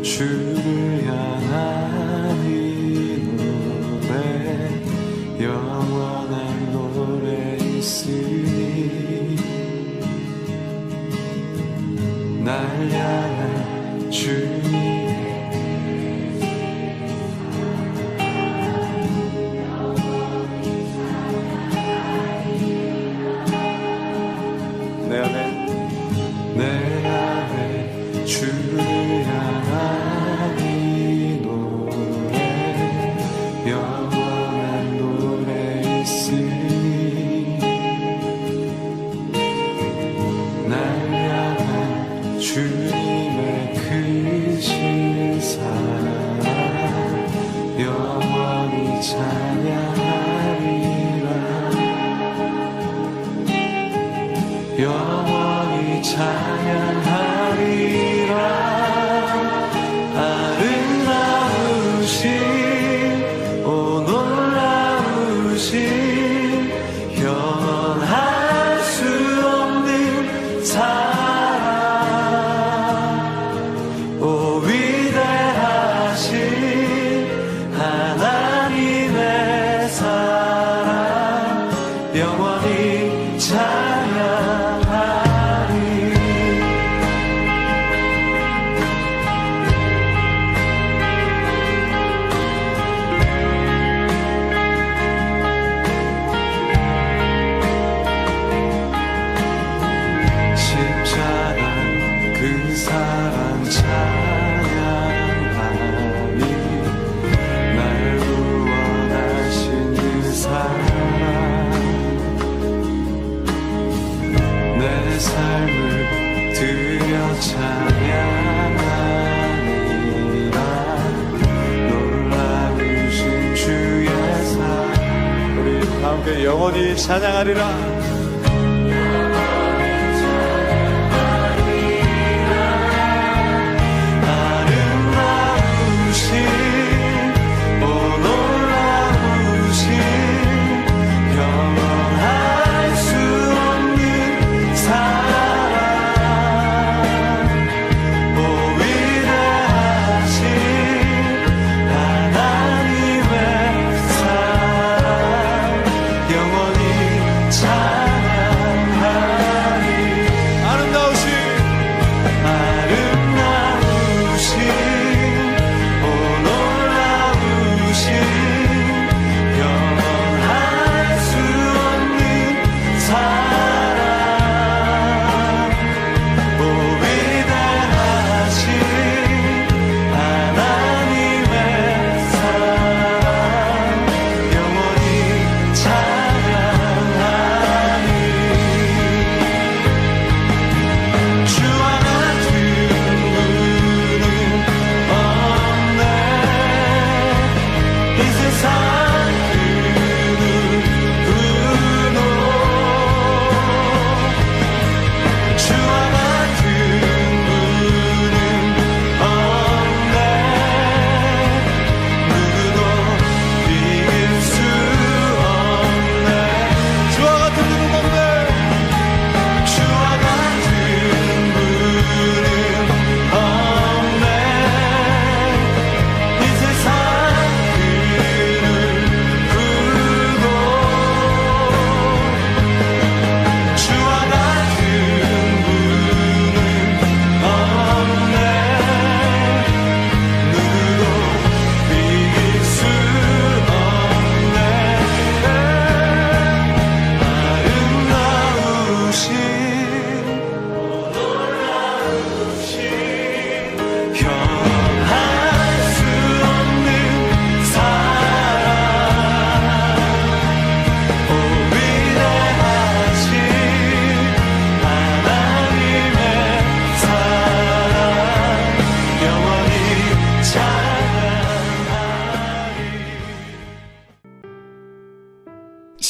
주를 향한 이 노래 영원한 노래 있으니 날 향한 주님의 내 안에 주를 향한 이 노래 영원한 노래 있으니 날 향한 주님의 크신 사랑 영원히 찬양하리라 영원히 찬양하리라 아름다우신 오 놀라우신 영원할 수 없는 사랑 오 위대하신 하나님의 사랑 영원히 찬양하리 십자가 그 사랑 찬양하니 날 구원하신 그 사랑 내 삶을 드려 찬양하니라 놀라우신 주의 사랑 우리 함께 영원히 찬양하리라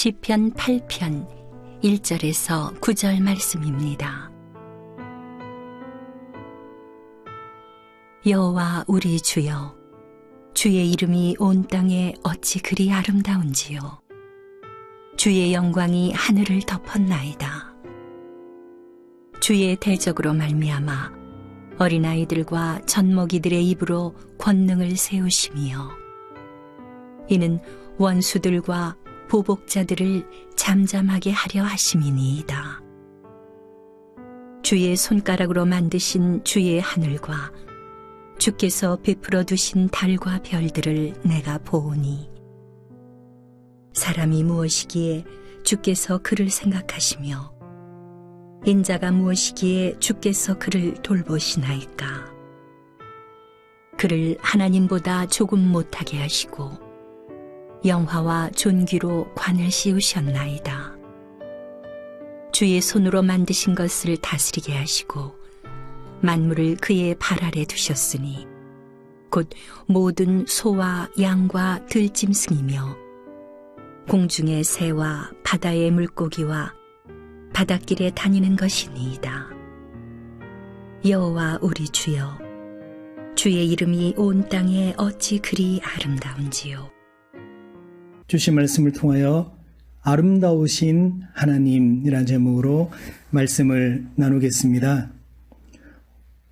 시편 8편 1절에서 9절 말씀입니다. 여호와 우리 주여, 주의 이름이 온 땅에 어찌 그리 아름다운지요. 주의 영광이 하늘을 덮었나이다. 주의 대적으로 말미암아 어린아이들과 젖먹이들의 입으로 권능을 세우심이요 이는 원수들과 보복자들을 잠잠하게 하려 하심이니이다. 주의 손가락으로 만드신 주의 하늘과 주께서 베풀어 두신 달과 별들을 내가 보오니 사람이 무엇이기에 주께서 그를 생각하시며 인자가 무엇이기에 주께서 그를 돌보시나이까. 그를 하나님보다 조금 못하게 하시고 영화와 존귀로 관을 씌우셨나이다. 주의 손으로 만드신 것을 다스리게 하시고 만물을 그의 발 아래 두셨으니 곧 모든 소와 양과 들짐승이며 공중의 새와 바다의 물고기와 바닷길에 다니는 것이니이다. 여호와 우리 주여, 주의 이름이 온 땅에 어찌 그리 아름다운지요. 주신 말씀을 통하여 아름다우신 하나님이라는 제목으로 말씀을 나누겠습니다.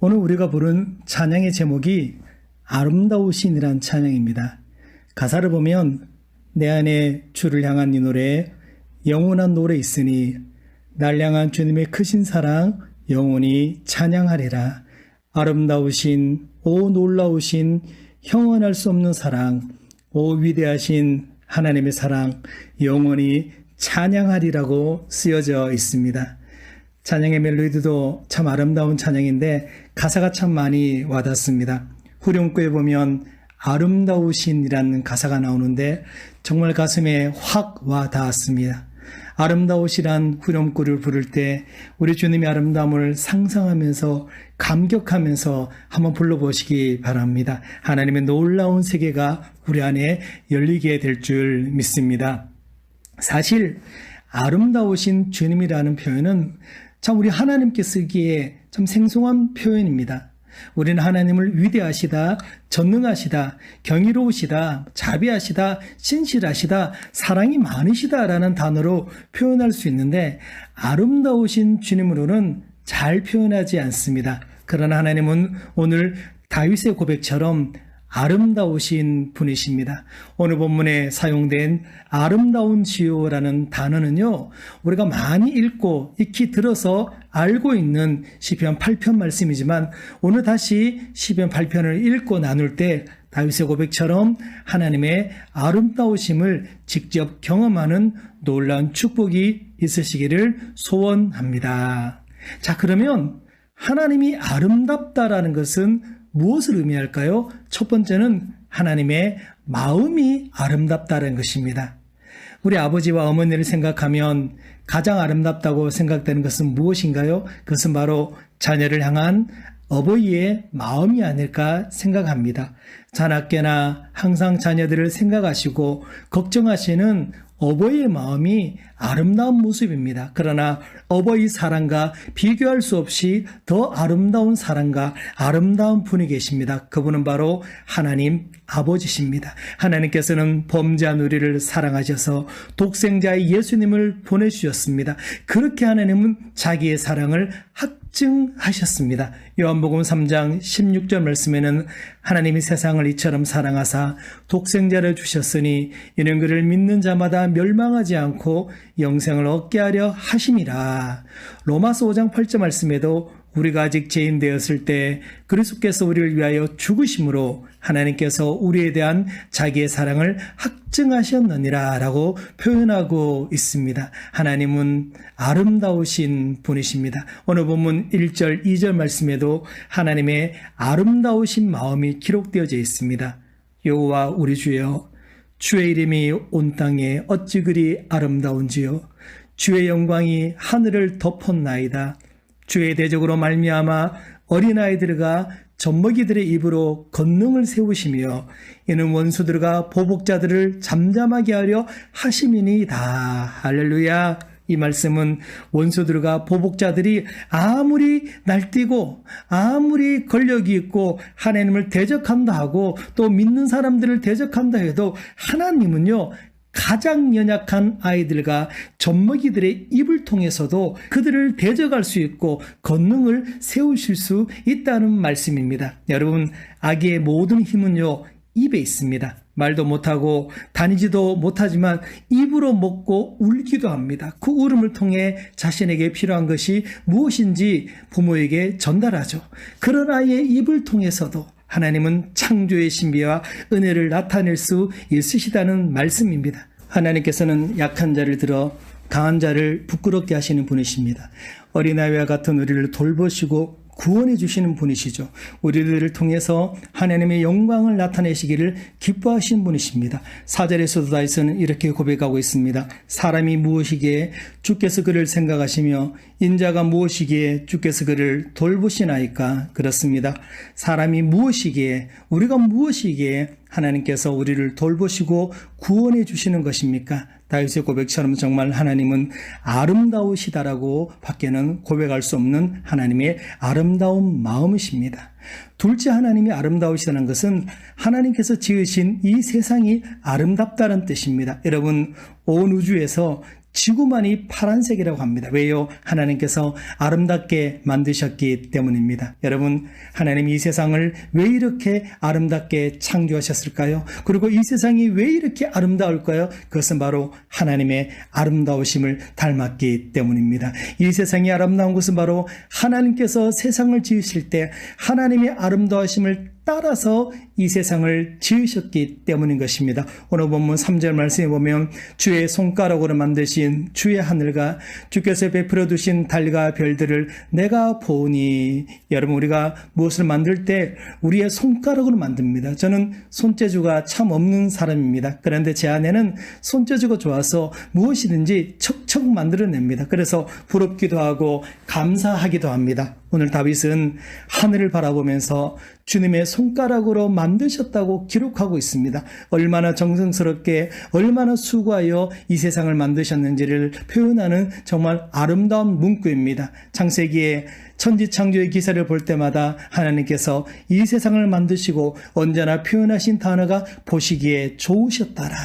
오늘 우리가 부른 찬양의 제목이 아름다우신이란 찬양입니다. 가사를 보면 내 안에 주를 향한 이 노래에 영원한 노래 있으니 날 향한 주님의 크신 사랑 영원히 찬양하리라. 아름다우신 오 놀라우신 형언할 수 없는 사랑 오 위대하신 하나님의 사랑 영원히 찬양하리라고 쓰여져 있습니다. 찬양의 멜로디도 참 아름다운 찬양인데 가사가 참 많이 와닿습니다. 후렴구에 보면 아름다우신이라는 가사가 나오는데 정말 가슴에 확 와닿았습니다. 아름다우시란 후렴구를 부를 때 우리 주님의 아름다움을 상상하면서 감격하면서 한번 불러보시기 바랍니다. 하나님의 놀라운 세계가 우리 안에 열리게 될 줄 믿습니다. 사실 아름다우신 주님이라는 표현은 참 우리 하나님께 쓰기에 참 생소한 표현입니다. 우리는 하나님을 위대하시다, 전능하시다, 경이로우시다, 자비하시다, 신실하시다, 사랑이 많으시다라는 단어로 표현할 수 있는데 아름다우신 주님으로는 잘 표현하지 않습니다. 그러나 하나님은 오늘 다윗의 고백처럼 아름다우신 분이십니다. 오늘 본문에 사용된 아름다운 지요라는 단어는요, 우리가 많이 읽고 익히 들어서 알고 있는 시편 8편 말씀이지만 오늘 다시 시편 8편을 읽고 나눌 때 다윗의 고백처럼 하나님의 아름다우심을 직접 경험하는 놀라운 축복이 있으시기를 소원합니다. 자, 그러면 하나님이 아름답다라는 것은 무엇을 의미할까요? 첫 번째는 하나님의 마음이 아름답다는 것입니다. 우리 아버지와 어머니를 생각하면 가장 아름답다고 생각되는 것은 무엇인가요? 그것은 바로 자녀를 향한 어버이의 마음이 아닐까 생각합니다. 자나깨나 항상 자녀들을 생각하시고 걱정하시는 어버이의 마음이 아름다운 모습입니다. 그러나 어버이 사랑과 비교할 수 없이 더 아름다운 사랑과 아름다운 분이 계십니다. 그분은 바로 하나님 아버지십니다. 하나님께서는 범죄한 우리를 사랑하셔서 독생자의 예수님을 보내주셨습니다. 그렇게 하나님은 자기의 사랑을 확증하셨습니다. 요한복음 3장 16절 말씀에는 하나님이 세상을 이처럼 사랑하사 독생자를 주셨으니 이는 그를 믿는 자마다 멸망하지 않고 영생을 얻게 하려 하심이라. 로마서 5장 8절 말씀에도 우리가 아직 죄인 되었을 때 그리스도께서 우리를 위하여 죽으심으로 하나님께서 우리에 대한 자기의 사랑을 확증하셨느니라 라고 표현하고 있습니다. 하나님은 아름다우신 분이십니다. 오늘 본문 1절 2절 말씀에도 하나님의 아름다우신 마음이 기록되어져 있습니다. 여호와 우리 주여, 주의 이름이 온 땅에 어찌 그리 아름다운지요. 주의 영광이 하늘을 덮었나이다. 주의 대적으로 말미암아 어린아이들과 젖먹이들의 입으로 권능을 세우시며 이는 원수들과 보복자들을 잠잠하게 하려 하심이니이다. 할렐루야. 이 말씀은 원수들과 보복자들이 아무리 날뛰고 아무리 권력이 있고 하나님을 대적한다 하고 또 믿는 사람들을 대적한다 해도 하나님은요 가장 연약한 아이들과 젖먹이들의 입을 통해서도 그들을 대적할 수 있고 권능을 세우실 수 있다는 말씀입니다. 여러분, 악의 모든 힘은요, 입에 있습니다. 말도 못하고 다니지도 못하지만 입으로 먹고 울기도 합니다. 그 울음을 통해 자신에게 필요한 것이 무엇인지 부모에게 전달하죠. 그런 아이의 입을 통해서도 하나님은 창조의 신비와 은혜를 나타낼 수 있으시다는 말씀입니다. 하나님께서는 약한 자를 들어 강한 자를 부끄럽게 하시는 분이십니다. 어린아이와 같은 우리를 돌보시고 구원해 주시는 분이시죠. 우리들을 통해서 하나님의 영광을 나타내시기를 기뻐하신 분이십니다. 4절에서도 다윗은 이렇게 고백하고 있습니다. 사람이 무엇이기에 주께서 그를 생각하시며 인자가 무엇이기에 주께서 그를 돌보시나이까. 그렇습니다. 사람이 무엇이기에, 우리가 무엇이기에 하나님께서 우리를 돌보시고 구원해 주시는 것입니까? 다윗의 고백처럼 정말 하나님은 아름다우시다라고 밖에는 고백할 수 없는 하나님의 아름다운 마음이십니다. 둘째, 하나님이 아름다우시다는 것은 하나님께서 지으신 이 세상이 아름답다는 뜻입니다. 여러분, 온 우주에서 지구만이 파란색이라고 합니다. 왜요? 하나님께서 아름답게 만드셨기 때문입니다. 여러분, 하나님이 이 세상을 왜 이렇게 아름답게 창조하셨을까요? 그리고 이 세상이 왜 이렇게 아름다울까요? 그것은 바로 하나님의 아름다우심을 닮았기 때문입니다. 이 세상이 아름다운 것은 바로 하나님께서 세상을 지으실 때 하나님의 아름다우심을 따라서 이 세상을 지으셨기 때문인 것입니다. 오늘 본문 3절 말씀에 보면 주의 손가락으로 만드신 주의 하늘과 주께서 베풀어 두신 달과 별들을 내가 보니. 여러분, 우리가 무엇을 만들 때 우리의 손가락으로 만듭니다. 저는 손재주가 참 없는 사람입니다. 그런데 제 아내는 손재주가 좋아서 무엇이든지 척척 만들어냅니다. 그래서 부럽기도 하고 감사하기도 합니다. 오늘 다윗은 하늘을 바라보면서 주님의 손가락으로 만드셨다고 기록하고 있습니다. 얼마나 정성스럽게, 얼마나 수고하여 이 세상을 만드셨는지를 표현하는 정말 아름다운 문구입니다. 창세기에 천지창조의 기사를 볼 때마다 하나님께서 이 세상을 만드시고 언제나 표현하신 단어가 보시기에 좋으셨다라,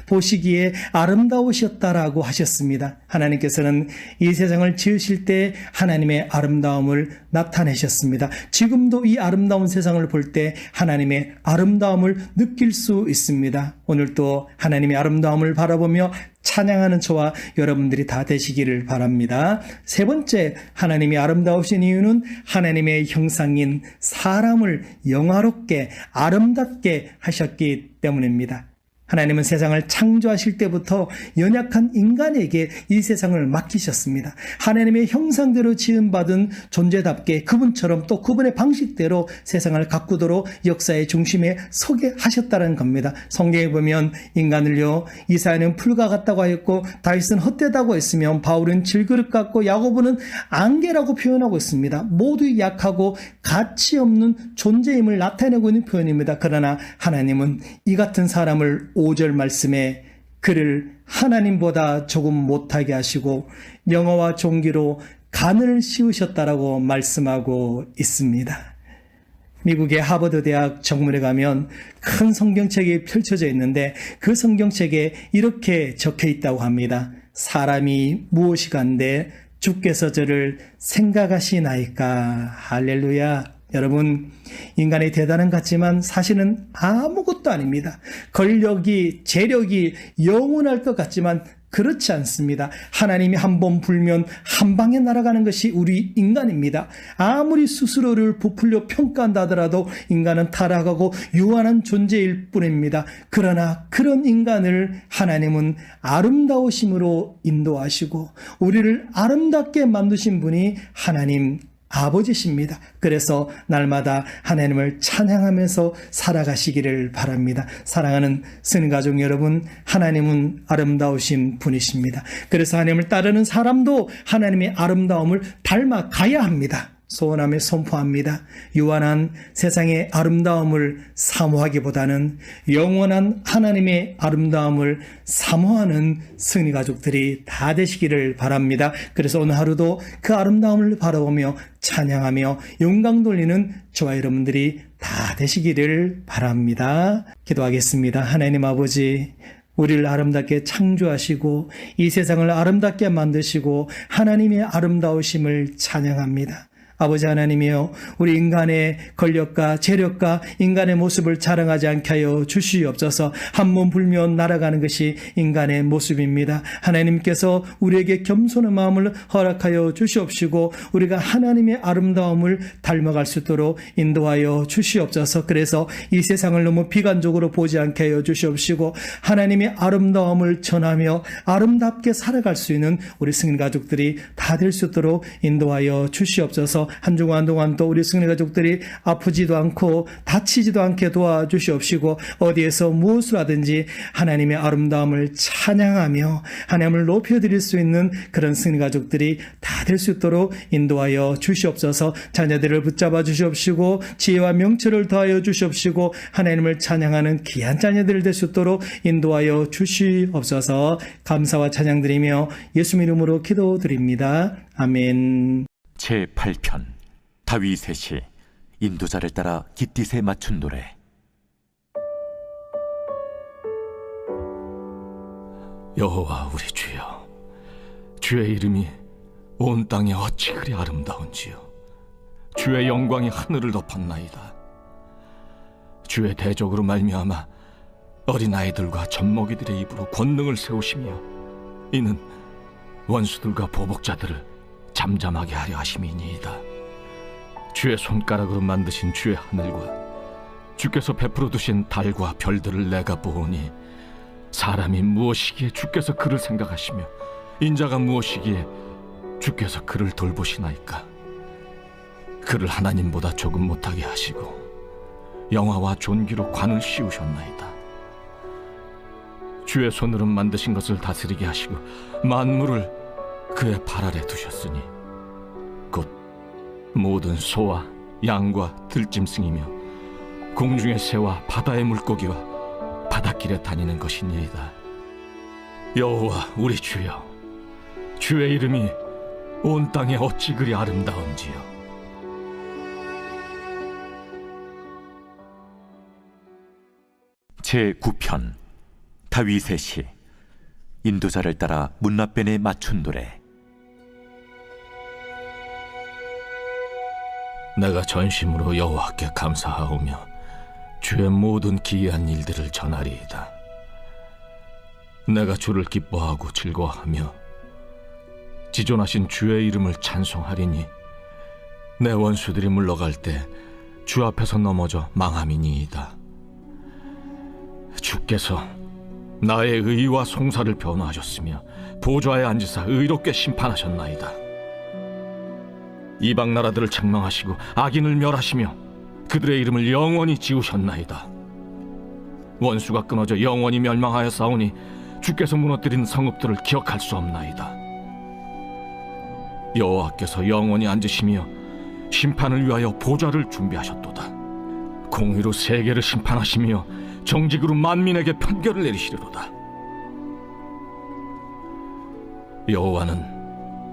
보시기에 아름다우셨다라고 하셨습니다. 하나님께서는 이 세상을 지으실 때 하나님의 아름다움을 나타내셨습니다. 지금도 이 아름다운 세상을 볼 때 하나님의 아름다움을 느낄 수 있습니다. 오늘도 하나님의 아름다움을 바라보며 찬양하는 저와 여러분들이 다 되시기를 바랍니다. 세 번째, 하나님이 아름다우신 이유는 하나님의 형상인 사람을 영화롭게 아름답게 하셨기 때문입니다. 하나님은 세상을 창조하실 때부터 연약한 인간에게 이 세상을 맡기셨습니다. 하나님의 형상대로 지음받은 존재답게 그분처럼 또 그분의 방식대로 세상을 가꾸도록 역사의 중심에 서게 하셨다는 겁니다. 성경에 보면 인간을요, 이사야는 풀과 같다고 하였고 다윗은 헛되다고 했으며 바울은 질그릇 같고 야고보는 안개라고 표현하고 있습니다. 모두 약하고 가치 없는 존재임을 나타내고 있는 표현입니다. 그러나 하나님은 이 같은 사람을 5절 말씀에 그를 하나님보다 조금 못하게 하시고 영어와 종기로 간을 씌우셨다라고 말씀하고 있습니다. 미국의 하버드 대학 정문에 가면 큰 성경책이 펼쳐져 있는데 그 성경책에 이렇게 적혀 있다고 합니다. 사람이 무엇이간데 주께서 저를 생각하시나이까. 할렐루야. 여러분, 인간의 대단한 것 같지만 사실은 아무것도 아닙니다. 권력이, 재력이 영원할 것 같지만 그렇지 않습니다. 하나님이 한 번 불면 한 방에 날아가는 것이 우리 인간입니다. 아무리 스스로를 부풀려 평가한다 하더라도 인간은 타락하고 유한한 존재일 뿐입니다. 그러나 그런 인간을 하나님은 아름다우심으로 인도하시고 우리를 아름답게 만드신 분이 하나님 아버지십니다. 그래서 날마다 하나님을 찬양하면서 살아가시기를 바랍니다. 사랑하는 성가족 여러분, 하나님은 아름다우신 분이십니다. 그래서 하나님을 따르는 사람도 하나님의 아름다움을 닮아가야 합니다. 소원하며 선포합니다. 유한한 세상의 아름다움을 사모하기보다는 영원한 하나님의 아름다움을 사모하는 승리 가족들이 다 되시기를 바랍니다. 그래서 오늘 하루도 그 아름다움을 바라보며 찬양하며 영광 돌리는 저와 여러분들이 다 되시기를 바랍니다. 기도하겠습니다. 하나님 아버지, 우리를 아름답게 창조하시고 이 세상을 아름답게 만드시고 하나님의 아름다우심을 찬양합니다. 아버지 하나님이여, 우리 인간의 권력과 재력과 인간의 모습을 자랑하지 않게 하여 주시옵소서. 한 몸 불면 날아가는 것이 인간의 모습입니다. 하나님께서 우리에게 겸손한 마음을 허락하여 주시옵시고 우리가 하나님의 아름다움을 닮아갈 수 있도록 인도하여 주시옵소서. 그래서 이 세상을 너무 비관적으로 보지 않게 하여 주시옵시고 하나님의 아름다움을 전하며 아름답게 살아갈 수 있는 우리 승인 가족들이 다 될 수 있도록 인도하여 주시옵소서. 한 주간 동안 또 우리 승리 가족들이 아프지도 않고 다치지도 않게 도와주시옵시고 어디에서 무엇을 하든지 하나님의 아름다움을 찬양하며 하나님을 높여드릴 수 있는 그런 승리 가족들이 다 될 수 있도록 인도하여 주시옵소서. 자녀들을 붙잡아 주시옵시고 지혜와 명철을 더하여 주시옵시고 하나님을 찬양하는 귀한 자녀들 될 수 있도록 인도하여 주시옵소서. 감사와 찬양드리며 예수님 이름으로 기도드립니다. 아멘. 제8편 다윗의 시 인도자를 따라 깃딧에 맞춘 노래. 여호와 우리 주여, 주의 이름이 온 땅에 어찌 그리 아름다운지요. 주의 영광이 하늘을 덮었나이다. 주의 대적으로 말미암아 어린아이들과 젖먹이들의 입으로 권능을 세우시며 이는 원수들과 보복자들을 잠잠하게 하려 하심이니이다. 주의 손가락으로 만드신 주의 하늘과 주께서 베풀어 두신 달과 별들을 내가 보오니 사람이 무엇이기에 주께서 그를 생각하시며 인자가 무엇이기에 주께서 그를 돌보시나이까. 그를 하나님보다 조금 못하게 하시고 영화와 존귀로 관을 씌우셨나이다. 주의 손으로 만드신 것을 다스리게 하시고 만물을 그의 발 아래 두셨으니 곧 모든 소와 양과 들짐승이며 공중의 새와 바다의 물고기와 바닷길에 다니는 것이니이다. 여호와 우리 주여, 주의 이름이 온 땅에 어찌 그리 아름다운지요. 제9편 다윗의 시 인도자를 따라 문나변에 맞춘 노래. 내가 전심으로 여호와께 감사하오며 주의 모든 기이한 일들을 전하리이다. 내가 주를 기뻐하고 즐거워하며 지존하신 주의 이름을 찬송하리니 내 원수들이 물러갈 때 주 앞에서 넘어져 망함이니이다. 주께서 나의 의와 송사를 변호하셨으며 보좌에 앉으사 의롭게 심판하셨나이다. 이방 나라들을 책망하시고 악인을 멸하시며 그들의 이름을 영원히 지우셨나이다. 원수가 끊어져 영원히 멸망하여 싸우니 주께서 무너뜨린 성읍들을 기억할 수 없나이다. 여호와께서 영원히 앉으시며 심판을 위하여 보좌를 준비하셨도다. 공의로 세계를 심판하시며 정직으로 만민에게 판결을 내리시리로다. 여호와는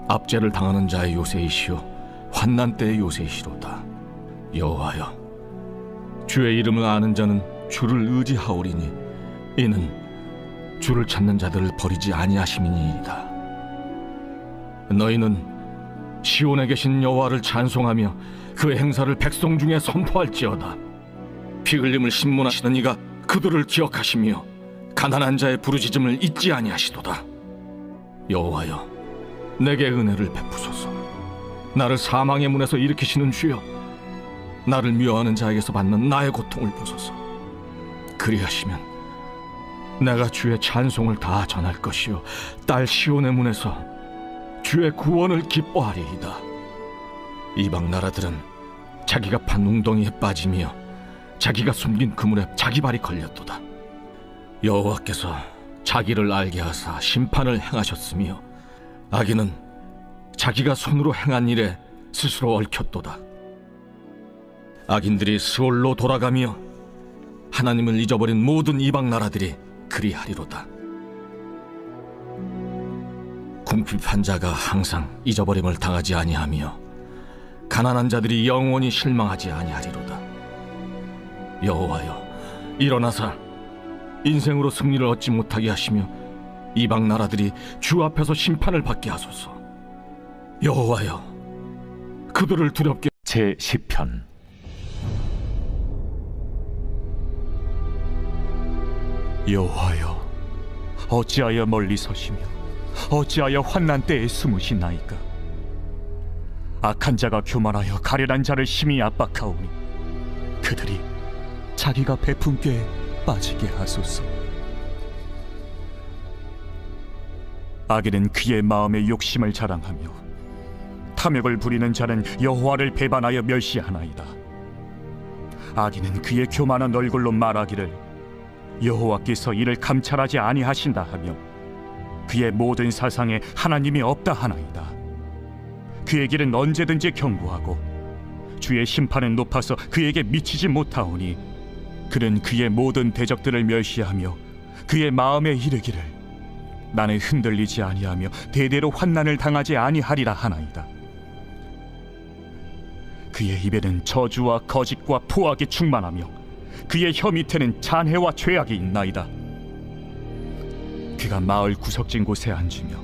압제를 당하는 자의 요새이시오 환난 때의 요새이시로다. 여호와여, 주의 이름을 아는 자는 주를 의지하오리니 이는 주를 찾는 자들을 버리지 아니하심이니이다. 너희는 시온에 계신 여호와를 찬송하며 그의 행사를 백성 중에 선포할지어다. 피 흘림을 신문하시는 이가 그들을 기억하시며 가난한 자의 부르짖음을 잊지 아니하시도다. 여호와여, 내게 은혜를 베푸소서. 나를 사망의 문에서 일으키시는 주여, 나를 미워하는 자에게서 받는 나의 고통을 보소서. 그리하시면 내가 주의 찬송을 다 전할 것이요 딸 시온의 문에서 주의 구원을 기뻐하리이다. 이방 나라들은 자기가 판 웅덩이에 빠지며 자기가 숨긴 그물에 자기 발이 걸렸도다. 여호와께서 자기를 알게 하사 심판을 행하셨으며 악인은 자기가 손으로 행한 일에 스스로 얽혔도다. 악인들이 스올로 돌아가며 하나님을 잊어버린 모든 이방 나라들이 그리하리로다. 궁핍한 자가 항상 잊어버림을 당하지 아니하며 가난한 자들이 영원히 실망하지 아니하리로다. 여호와여, 일어나사 인생으로 승리를 얻지 못하게 하시며 이방 나라들이 주 앞에서 심판을 받게 하소서. 여호와여, 그들을 두렵게 제 10편. 여호와여, 어찌하여 멀리 서시며 어찌하여 환난 때에 숨으시나이까? 악한 자가 교만하여 가련한 자를 심히 압박하오니 그들이 자기가 베푼 꾀에 빠지게 하소서. 악인은 그의 마음의 욕심을 자랑하며 탐욕을 부리는 자는 여호와를 배반하여 멸시하나이다. 악인은 그의 교만한 얼굴로 말하기를 여호와께서 이를 감찰하지 아니하신다 하며 그의 모든 사상에 하나님이 없다 하나이다. 그의 길은 언제든지 견고하고 주의 심판은 높아서 그에게 미치지 못하오니 그는 그의 모든 대적들을 멸시하며 그의 마음에 이르기를 나는 흔들리지 아니하며 대대로 환난을 당하지 아니하리라 하나이다. 그의 입에는 저주와 거짓과 포악이 충만하며 그의 혀 밑에는 잔해와 죄악이 있나이다. 그가 마을 구석진 곳에 앉으며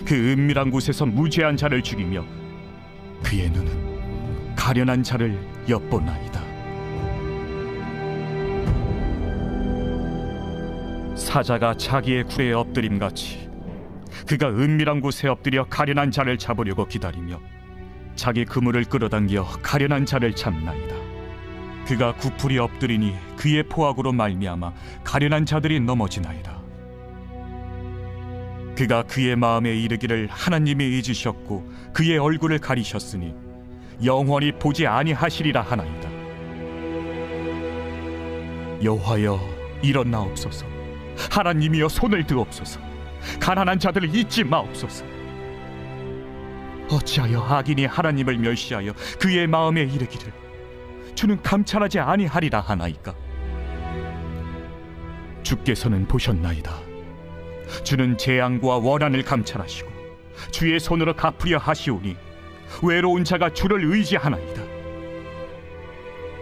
그 은밀한 곳에서 무죄한 자를 죽이며 그의 눈은 가련한 자를 엿보나이다. 사자가 자기의 굴에 엎드림같이 그가 은밀한 곳에 엎드려 가련한 자를 잡으려고 기다리며 자기 그물을 끌어당겨 가련한 자를 잡나이다. 그가 구풀이 엎드리니 그의 포악으로 말미암아 가련한 자들이 넘어지나이다. 그가 그의 마음에 이르기를 하나님이 잊으셨고 그의 얼굴을 가리셨으니 영원히 보지 아니하시리라 하나이다. 여호와여, 일어나옵소서. 하나님이여, 손을 드옵소서. 가난한 자들을 잊지 마옵소서. 어찌하여 악인이 하나님을 멸시하여 그의 마음에 이르기를 주는 감찰하지 아니하리라 하나이까? 주께서는 보셨나이다. 주는 재앙과 원한을 감찰하시고 주의 손으로 갚으려 하시오니 외로운 자가 주를 의지하나이다.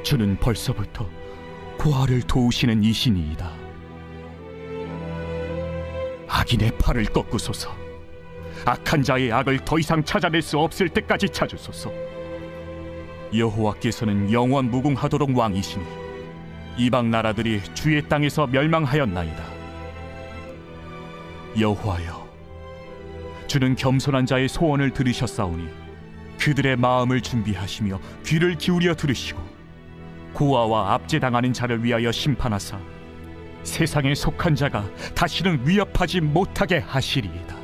주는 벌써부터 고아를 도우시는 이신이이다. 악인의 팔을 꺾으소서. 악한 자의 악을 더 이상 찾아낼 수 없을 때까지 찾으소서. 여호와께서는 영원 무궁하도록 왕이시니 이방 나라들이 주의 땅에서 멸망하였나이다. 여호와여, 주는 겸손한 자의 소원을 들으셨사오니 그들의 마음을 준비하시며 귀를 기울여 들으시고 고아와 압제당하는 자를 위하여 심판하사 세상에 속한 자가 다시는 위협하지 못하게 하시리이다.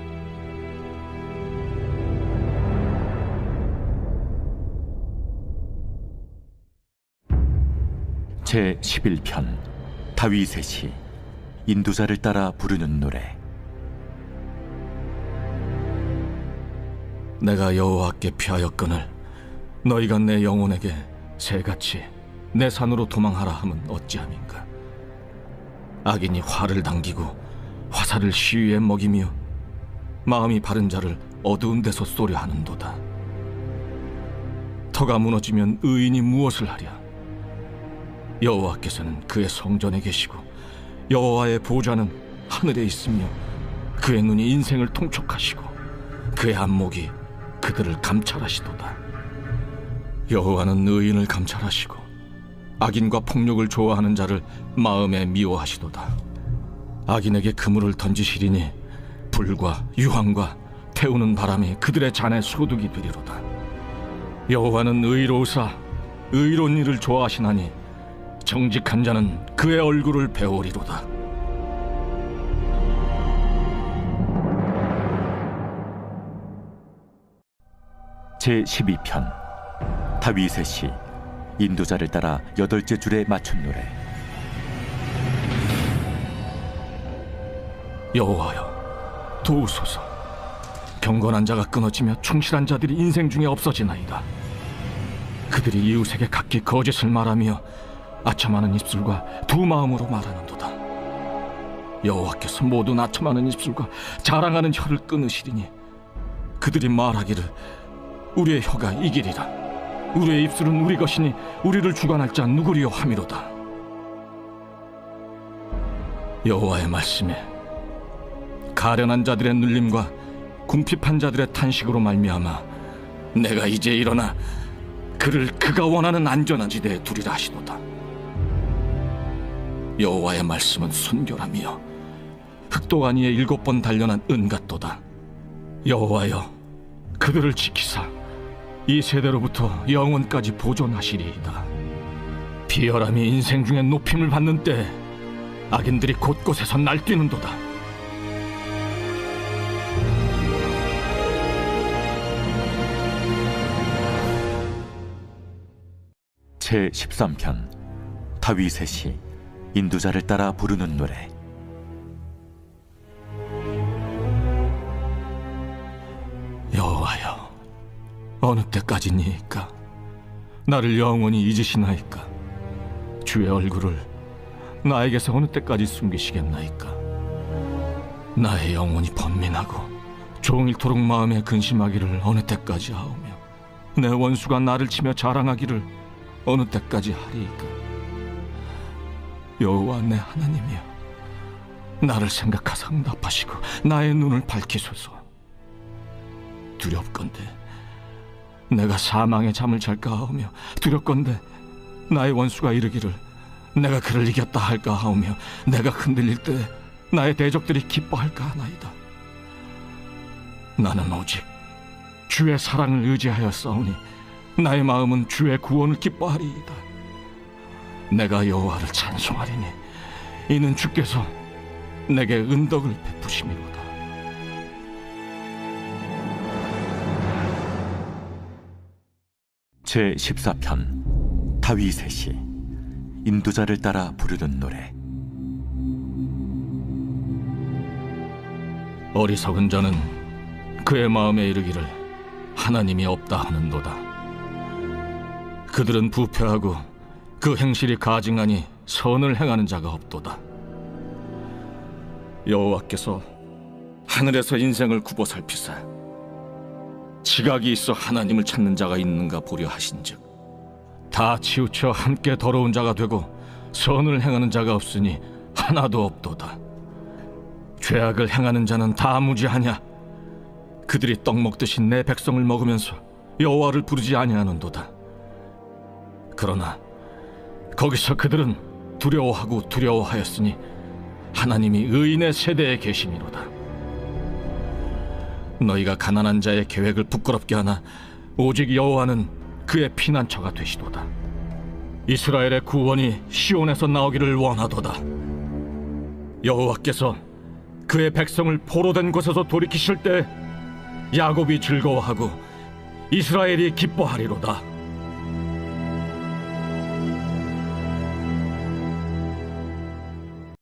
제 11편. 다윗의 시. 인도자를 따라 부르는 노래. 내가 여호와께 피하였거늘 너희가 내 영혼에게 새같이 내 산으로 도망하라 함은 어찌함인가? 악인이 활을 당기고 화살을 시위에 먹이며 마음이 바른 자를 어두운 데서 쏘려 하는도다. 터가 무너지면 의인이 무엇을 하랴? 여호와께서는 그의 성전에 계시고 여호와의 보좌는 하늘에 있으며 그의 눈이 인생을 통촉하시고 그의 안목이 그들을 감찰하시도다. 여호와는 의인을 감찰하시고 악인과 폭력을 좋아하는 자를 마음에 미워하시도다. 악인에게 그물을 던지시리니 불과 유황과 태우는 바람이 그들의 잔에 소득이 되리로다. 여호와는 의로우사 의로운 일을 좋아하시나니 정직한 자는 그의 얼굴을 배우리로다. 제 12편. 다윗의 시. 인도자를 따라 8째 줄에 맞춘 노래. 여호와여, 도우소서. 경건한 자가 끊어지며 충실한 자들이 인생 중에 없어지나이다. 그들이 이웃에게 각기 거짓을 말하며 아첨하는 입술과 두 마음으로 말하는도다. 여호와께서 모든 아첨하는 입술과 자랑하는 혀를 끊으시리니 그들이 말하기를 우리의 혀가 이기리라. 우리의 입술은 우리 것이니 우리를 주관할 자 누구리요 함이로다. 여호와의 말씀에 가련한 자들의 눌림과 궁핍한 자들의 탄식으로 말미암아 내가 이제 일어나 그를 그가 원하는 안전한 지대에 두리라 하시도다. 여호와의 말씀은 순결하며 흑도가니에 7번 단련한 은 같도다. 여호와여, 그들을 지키사 이 세대로부터 영원까지 보존하시리이다. 비열함이 인생 중에 높임을 받는 때 악인들이 곳곳에서 날뛰는도다. 제13편 다윗의 시 인도자를 따라 부르는 노래. 여호와여, 어느 때까지니이까? 나를 영원히 잊으시나이까? 주의 얼굴을 나에게서 어느 때까지 숨기시겠나이까? 나의 영혼이 번민하고 종일토록 마음에 근심하기를 어느 때까지 하오며 내 원수가 나를 치며 자랑하기를 어느 때까지 하리이까? 여호와 내 하나님이여, 나를 생각하사 응답하시고 나의 눈을 밝히소서. 두렵건대 내가 사망의 잠을 잘까 하오며 두렵건대 나의 원수가 이르기를 내가 그를 이겼다 할까 하오며 내가 흔들릴 때 나의 대적들이 기뻐할까 하나이다. 나는 오직 주의 사랑을 의지하여 싸우니 나의 마음은 주의 구원을 기뻐하리이다. 내가 여호와를 찬송하리니 이는 주께서 내게 은덕을 베푸심이로다. 제14편 다윗의 시 인도자를 따라 부르는 노래. 어리석은 자는 그의 마음에 이르기를 하나님이 없다 하는도다. 그들은 부패하고 그 행실이 가증하니 선을 행하는 자가 없도다. 여호와께서 하늘에서 인생을 굽어 살피사 지각이 있어 하나님을 찾는 자가 있는가 보려 하신즉 다 치우쳐 함께 더러운 자가 되고 선을 행하는 자가 없으니 하나도 없도다. 죄악을 행하는 자는 다 무지하냐? 그들이 떡 먹듯이 내 백성을 먹으면서 여호와를 부르지 아니하는도다. 그러나 거기서 그들은 두려워하고 두려워하였으니 하나님이 의인의 세대에 계심이로다. 너희가 가난한 자의 계획을 부끄럽게 하나 오직 여호와는 그의 피난처가 되시도다. 이스라엘의 구원이 시온에서 나오기를 원하도다. 여호와께서 그의 백성을 포로된 곳에서 돌이키실 때 야곱이 즐거워하고 이스라엘이 기뻐하리로다.